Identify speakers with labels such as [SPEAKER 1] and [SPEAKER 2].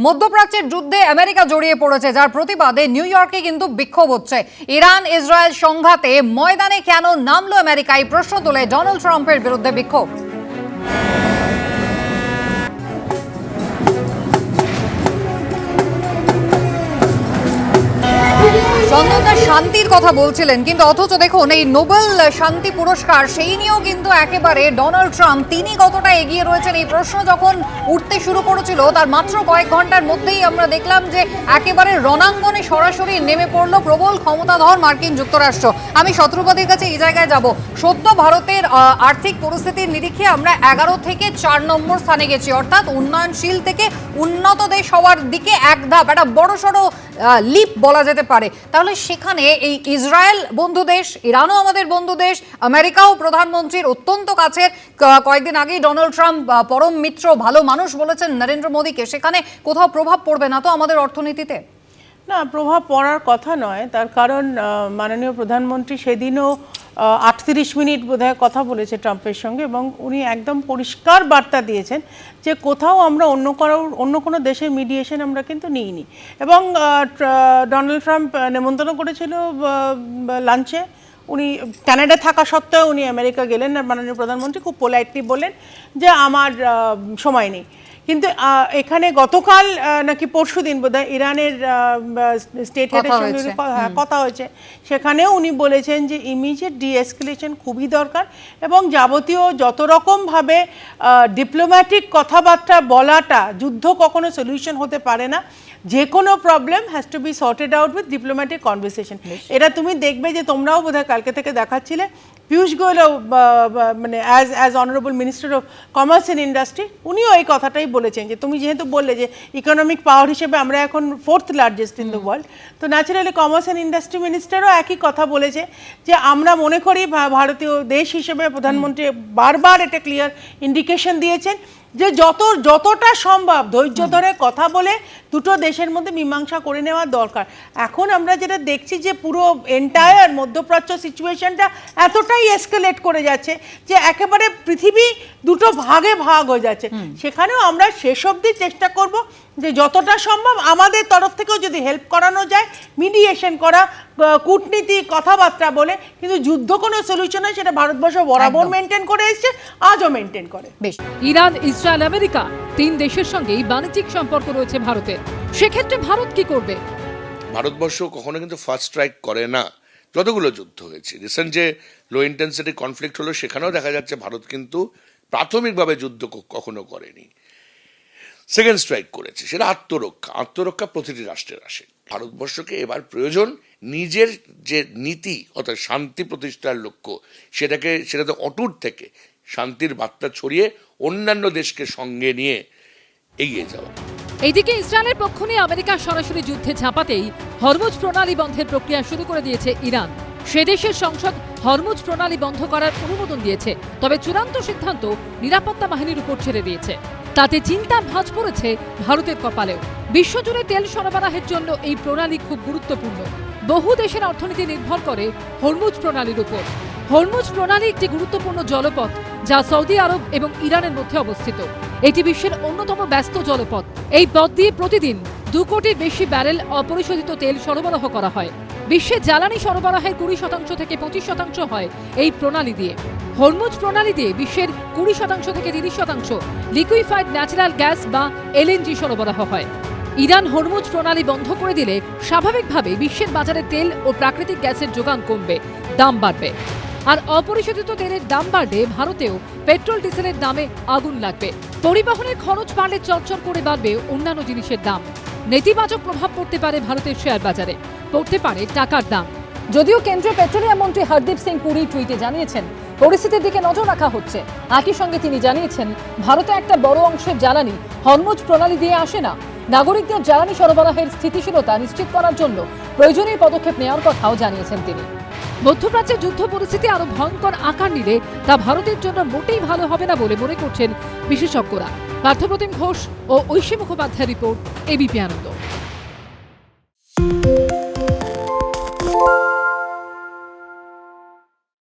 [SPEAKER 1] মধ্যপ্রাচ্যের যুদ্ধে আমেরিকা জড়িয়ে পড়েছে, যার প্রতিবাদে নিউ ইয়র্কে কিন্তু বিক্ষোভ হচ্ছে। ইরান ইসরায়েল সংঘাতে ময়দানে কেন নামলো আমেরিকা, এই প্রশ্ন তোলে ডোনাল্ড ট্রাম্পের বিরুদ্ধে বিক্ষোভ। চন্দনদা শান্তির কথা বলছিলেন, কিন্তু অথচ দেখুন এই নোবেল শান্তি পুরস্কার সেই নিয়েও কিন্তু একেবারে ডোনাল্ড ট্রাম্প তিনি কতটা এগিয়ে রয়েছেন এই প্রশ্ন যখন উঠতে শুরু করেছিল, তার মাত্র কয়েক ঘন্টার মধ্যেই আমরা দেখলাম যে একেবারে রণাঙ্গনে সরাসরি নেমে পড়লো প্রবল ক্ষমতাধর মার্কিন যুক্তরাষ্ট্র। আমি শত্রুপতির কাছে এই জায়গায় যাব। সদ্য ভারতের আর্থিক পরিস্থিতির নিরিখে আমরা 11 থেকে 4 নম্বর স্থানে গেছি, অর্থাৎ উন্নয়নশীল থেকে উন্নত দেশ হওয়ার দিকে এক ধাপ, একটা বড়সড় লিপ বলা যেতে পারে। তাহলে সেখানে এই ইসরায়েল বন্ধু দেশ, ইরানও আমাদের বন্ধু দেশ, আমেরিকাও প্রধানমন্ত্রীর অত্যন্ত কাছের, কয়েকদিন আগেই ডোনাল্ড ট্রাম্প পরম মিত্র ভালো মানুষ বলেছেন নরেন্দ্র মোদীকে, সেখানে কোথাও প্রভাব পড়বে না তো আমাদের অর্থনীতিতে?
[SPEAKER 2] না, প্রভাব পড়ার কথা নয়, তার কারণ মাননীয় প্রধানমন্ত্রী সেদিনও 38 মিনিট বোধহয় কথা বলেছে ট্রাম্পের সঙ্গে, এবং উনি একদম পরিষ্কার বার্তা দিয়েছেন যে কোথাও আমরা অন্য কোনো দেশের মিডিয়েশন আমরা কিন্তু নিইনি। এবং ডোনাল্ড ট্রাম্প নেমন্তন্ন করেছিল লাঞ্চে, উনি কানাডা থাকা সত্ত্বেও উনি আমেরিকা গেলেন, আর মাননীয় প্রধানমন্ত্রী খুব পোলাইটলি বললেন যে আমার সময় নেই। কিন্তু এখানে গতকাল নাকি পরশুদিন বোধহয় ইরানের স্টেট হেডের সঙ্গে কথা হয়েছে, সেখানেও উনি বলেছেন যে ইমিডিয়েট ডিএসকেলেশন খুবই দরকার, এবং যাবতীয় যত রকমভাবে ডিপ্লোম্যাটিক কথাবার্তা বলাটা, যুদ্ধ কখনো সলিউশন হতে পারে না, যে কোনো problem has to be sorted out with diplomatic conversation. এটা তুমি দেখবে যে তোমরাও বোধহয় কালকে থেকে দেখাচ্ছিলে, পীয়ূষ গোয়েলও মানে as honourable minister of commerce and industry উনিও এই কথাটাই বলেছেন যে তুমি যেহেতু বললে যে ইকোনমিক পাওয়ার হিসেবে আমরা এখন 4th largest in the world, তো ন্যাচারালি কমার্স অ্যান্ড ইন্ডাস্ট্রি মিনিস্টারও একই কথা বলেছে যে আমরা মনে করি ভারতীয় দেশ হিসেবে প্রধানমন্ত্রী বারবার এটা ক্লিয়ার ইন্ডিকেশন দিয়েছেন যে যতটা সম্ভব ধৈর্য ধরে কথা বলে দুটো দেশের মধ্যে মীমাংসা করে নেওয়া দরকার। এখন আমরা যেটা দেখছি যে পুরো এন্টায়ার মধ্যপ্রাচ্য সিচুয়েশনটা এতটাই এসকেলেট করে যাচ্ছে যে একেবারে পৃথিবী দুটো ভাগে ভাগ হয়ে যাচ্ছে। সেখানেও আমরা শেষ অবধি চেষ্টা করব যে যতটা সম্ভব আমাদের তরফ থেকেও যদি হেল্প করানো যায়, মিডিয়েশন করা, কূটনীতি কথাবার্তা বলে, কিন্তু যুদ্ধ কোনো সলিউশন হয় সেটা ভারতবর্ষ বরাবর মেনটেন করে এসছে, আজও মেনটেন করে।
[SPEAKER 3] বেশ, ইরান ইসরায়েল আমেরিকা 3 দেশের সঙ্গেই বাণিজ্যিক সম্পর্ক রয়েছে ভারতের, সেক্ষেত্রে ভারত কি করবে?
[SPEAKER 4] ভারতবর্ষ কখনো কিন্তু ফার্স্ট স্ট্রাইক করে না। যতগুলো যুদ্ধ হয়েছে, রিসেন্ট যে লো ইন্টেন্সিটি কনফ্লিক্ট হলো, সেখানেও দেখা যাচ্ছে ভারত কিন্তু প্রাথমিকভাবে যুদ্ধ কখনো করেনি, সেকেন্ড স্ট্রাইক করেছে। সেটা আত্মরক্ষা প্রতিটি রাষ্ট্রের আসে। ভারতবর্ষকে এবার প্রয়োজন নিজের যে নীতি, অর্থাৎ শান্তি প্রতিষ্ঠার লক্ষ্য, সেটাতে অটুট থেকে শান্তির বার্তা ছড়িয়ে অন্যান্য দেশকে সঙ্গে নিয়ে এগিয়ে যাওয়া।
[SPEAKER 3] এইদিকে ইসরায়েলের পক্ষ নিয়ে আমেরিকা সরাসরি যুদ্ধে ঝাঁপাতেই হরমুজ প্রণালী বন্ধের প্রক্রিয়া শুরু করে দিয়েছে ইরান। সে দেশের সংসদ হরমুজ প্রণালী বন্ধ করার অনুমোদন দিয়েছে, তবে চূড়ান্ত সিদ্ধান্ত নিরাপত্তা বাহিনীর উপর ছেড়ে দিয়েছে। তাতে চিন্তার ভাঁজ পড়েছে ভারতের কপালেও। বিশ্বজুড়ে তেল সরবরাহের জন্য এই প্রণালী খুব গুরুত্বপূর্ণ। বহু দেশের অর্থনীতি নির্ভর করে হরমুজ প্রণালীর উপর। হরমুজ প্রণালী একটি গুরুত্বপূর্ণ জলপথ যা সৌদি আরব এবং ইরানের মধ্যে অবস্থিত। এটি বিশ্বের অন্যতম ব্যস্ত জলপথ। এই পথ দিয়ে প্রতিদিন 2 কোটির বেশি ব্যারেল অপরিশোধিত তেল সরবরাহ করা হয়। বিশ্বে জ্বালানি সরবরাহের 20% থেকে 25% হয় এই প্রণালী দিয়ে। হরমুজ প্রণালী দিয়ে বিশ্বের 20% থেকে 30% লিকুইফাইড ন্যাচারাল গ্যাস বা এলএনজি সরবরাহ হয়। ইরান হরমুজ প্রণালী বন্ধ করে দিলে স্বাভাবিকভাবে বিশ্বের বাজারে তেল ও প্রাকৃতিক গ্যাসের যোগান কমবে, দাম বাড়বে। আর অপরিশোধিত তেলের দাম বাড়লে ভারতেও পেট্রোল ডিজেলের দামে আগুন লাগবে। পরিবহনের খরচ বাড়লে চরচর করে বাড়বে অন্যান্য জিনিসের দাম। নেতিবাচক প্রভাব পড়তে পারে ভারতের শেয়ার বাজারে, পড়তে পারে টাকার দাম। যদিও কেন্দ্রীয় পেট্রোলিয়াম মন্ত্রী হরদীপ সিং পুরী টুইটে জানিয়েছেন পরিস্থিতির দিকে নজর রাখা হচ্ছে। একই সঙ্গে তিনি জানিয়েছেন ভারতে একটা বড় অংশের জ্বালানি হরমুজ প্রণালী দিয়ে আসে না। নাগরিকদের জ্বালানি সরবরাহের স্থিতিশীলতা নিশ্চিত করার জন্য প্রয়োজনীয় পদক্ষেপ নেওয়ার কথাও জানিয়েছেন তিনি। মধ্যপ্রাচ্যের যুদ্ধ পরিস্থিতি আরো ভয়ঙ্কর আকার নিলে তা ভারতের জন্য মোটেই ভালো হবে না বলে মনে করছেন বিশেষজ্ঞরা। পার্থপ্রতিম ঘোষ ও ঐশী মুখোপাধ্যায়ের রিপোর্ট, এবিপি আনন্দ।